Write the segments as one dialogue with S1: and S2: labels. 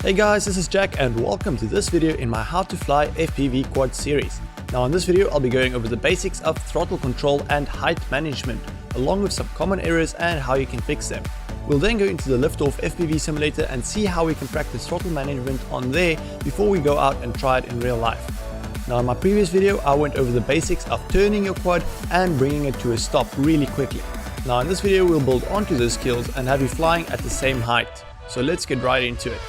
S1: Hey guys, this is Jack and welcome to this video in my How to Fly FPV Quad series. Now in this video I'll be going over the basics of throttle control and height management, along with some common errors and how you can fix them. We'll then go into the Liftoff FPV Simulator and see how we can practice throttle management on there before we go out and try it in real life. Now in my previous video I went over the basics of turning your quad and bringing it to a stop really quickly. Now in this video we'll build onto those skills and have you flying at the same height. So let's get right into it.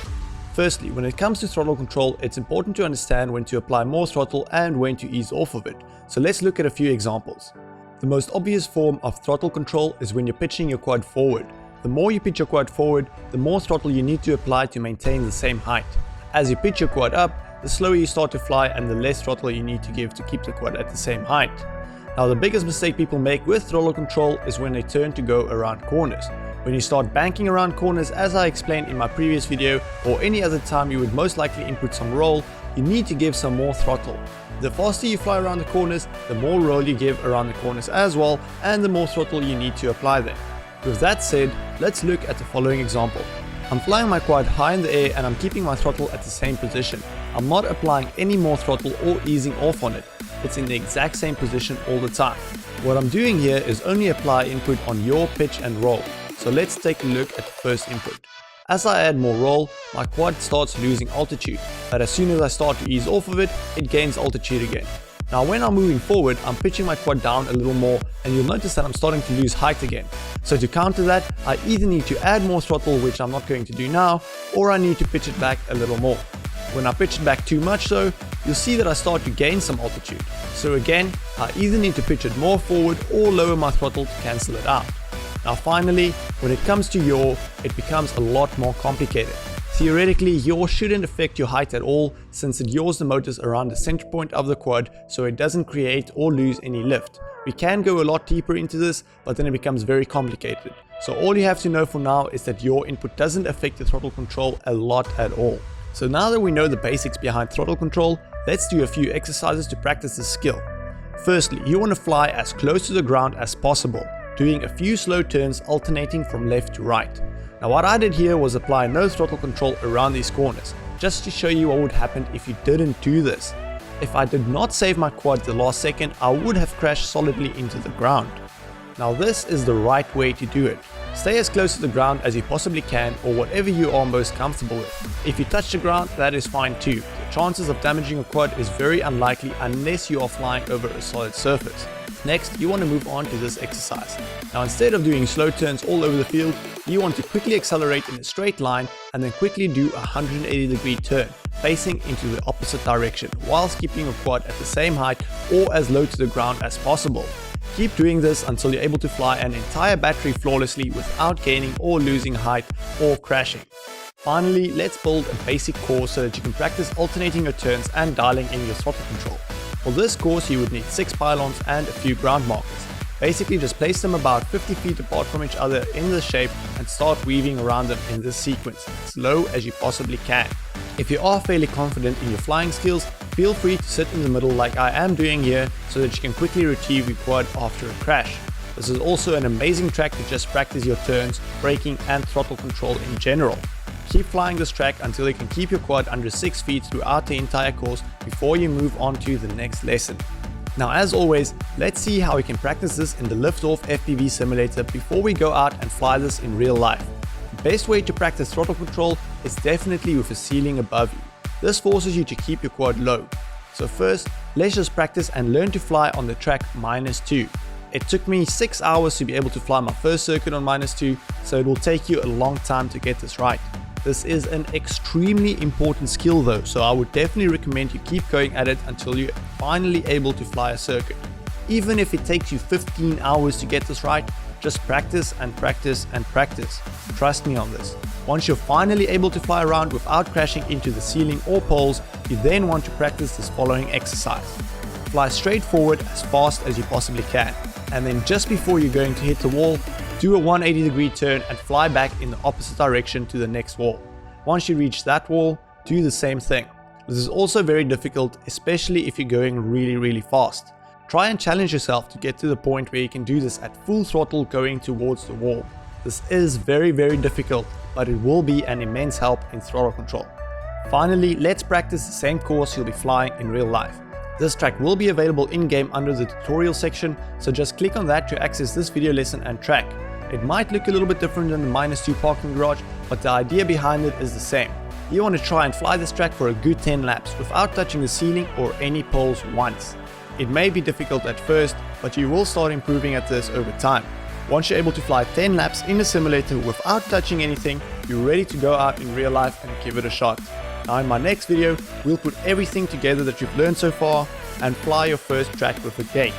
S1: Firstly, when it comes to throttle control, it's important to understand when to apply more throttle and when to ease off of it. So let's look at a few examples. The most obvious form of throttle control is when you're pitching your quad forward. The more you pitch your quad forward, the more throttle you need to apply to maintain the same height. As you pitch your quad up, the slower you start to fly and the less throttle you need to give to keep the quad at the same height. Now the biggest mistake people make with throttle control is when they turn to go around corners. When you start banking around corners, as I explained in my previous video, or any other time you would most likely input some roll, you need to give some more throttle. The faster you fly around the corners, the more roll you give around the corners as well, and the more throttle you need to apply there. With that said, let's look at the following example. I'm flying my quad high in the air and I'm keeping my throttle at the same position. I'm not applying any more throttle or easing off on it. It's in the exact same position all the time. What I'm doing here is only apply input on your pitch and roll. So let's take a look at the first input. As I add more roll, my quad starts losing altitude, but as soon as I start to ease off of it, it gains altitude again. Now when I'm moving forward, I'm pitching my quad down a little more and you'll notice that I'm starting to lose height again. So to counter that, I either need to add more throttle, which I'm not going to do now, or I need to pitch it back a little more. When I pitch it back too much though, you'll see that I start to gain some altitude. So again, I either need to pitch it more forward or lower my throttle to cancel it out. Now finally, when it comes to yaw, it becomes a lot more complicated. Theoretically, yaw shouldn't affect your height at all since it yaws the motors around the center point of the quad so it doesn't create or lose any lift. We can go a lot deeper into this, but then it becomes very complicated. So all you have to know for now is that yaw input doesn't affect the throttle control a lot at all. So now that we know the basics behind throttle control, let's do a few exercises to practice this skill. Firstly, you want to fly as close to the ground as possible, doing a few slow turns alternating from left to right. Now what I did here was apply no throttle control around these corners, just to show you what would happen if you didn't do this. If I did not save my quad the last second, I would have crashed solidly into the ground. Now this is the right way to do it. Stay as close to the ground as you possibly can or whatever you are most comfortable with. If you touch the ground, that is fine too. The chances of damaging a quad is very unlikely unless you are flying over a solid surface. Next, you want to move on to this exercise. Now instead of doing slow turns all over the field, you want to quickly accelerate in a straight line and then quickly do a 180-degree turn, facing into the opposite direction, whilst keeping your quad at the same height or as low to the ground as possible. Keep doing this until you're able to fly an entire battery flawlessly without gaining or losing height or crashing. Finally, let's build a basic course so that you can practice alternating your turns and dialing in your throttle control. For this course you would need 6 pylons and a few ground markers. Basically just place them about 50 feet apart from each other in this shape and start weaving around them in this sequence, as low as you possibly can. If you are fairly confident in your flying skills, feel free to sit in the middle like I am doing here so that you can quickly retrieve your quad after a crash. This is also an amazing track to just practice your turns, braking and throttle control in general. Keep flying this track until you can keep your quad under 6 feet throughout the entire course before you move on to the next lesson. Now as always, let's see how we can practice this in the Liftoff FPV Simulator before we go out and fly this in real life. The best way to practice throttle control is definitely with a ceiling above you. This forces you to keep your quad low. So first, let's just practice and learn to fly on the track -2. It took me 6 hours to be able to fly my first circuit on -2, so it will take you a long time to get this right. This is an extremely important skill though, so I would definitely recommend you keep going at it until you're finally able to fly a circuit. Even if it takes you 15 hours to get this right, just practice and practice and practice. Trust me on this. Once you're finally able to fly around without crashing into the ceiling or poles, you then want to practice this following exercise. Fly straight forward as fast as you possibly can, and then just before you're going to hit the wall, do a 180-degree turn and fly back in the opposite direction to the next wall. Once you reach that wall, do the same thing. This is also very difficult, especially if you're going really fast. Try and challenge yourself to get to the point where you can do this at full throttle going towards the wall. This is very difficult, but it will be an immense help in throttle control. Finally, let's practice the same course you'll be flying in real life. This track will be available in-game under the tutorial section, so just click on that to access this video lesson and track. It might look a little bit different than the -2 parking garage, but the idea behind it is the same. You want to try and fly this track for a good 10 laps without touching the ceiling or any poles once. It may be difficult at first, but you will start improving at this over time. Once you're able to fly 10 laps in the simulator without touching anything, you're ready to go out in real life and give it a shot. Now in my next video, we'll put everything together that you've learned so far and fly your first track with a gate.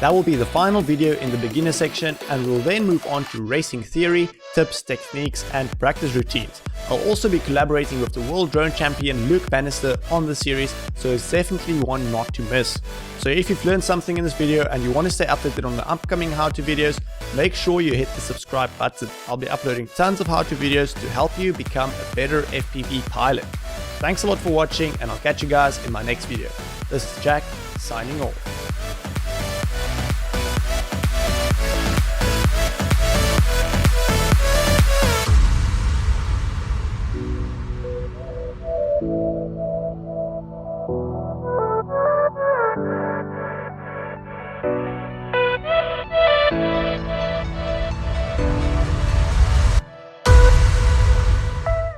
S1: That will be the final video in the beginner section, and we'll then move on to racing theory, tips, techniques and practice routines. I'll also be collaborating with the world drone champion Luke Bannister on the series, so it's definitely one not to miss. So if you've learned something in this video and you want to stay updated on the upcoming how-to videos, make sure you hit the subscribe button. I'll be uploading tons of how-to videos to help you become a better FPV pilot. Thanks a lot for watching, and I'll catch you guys in my next video. This is Jack, signing off.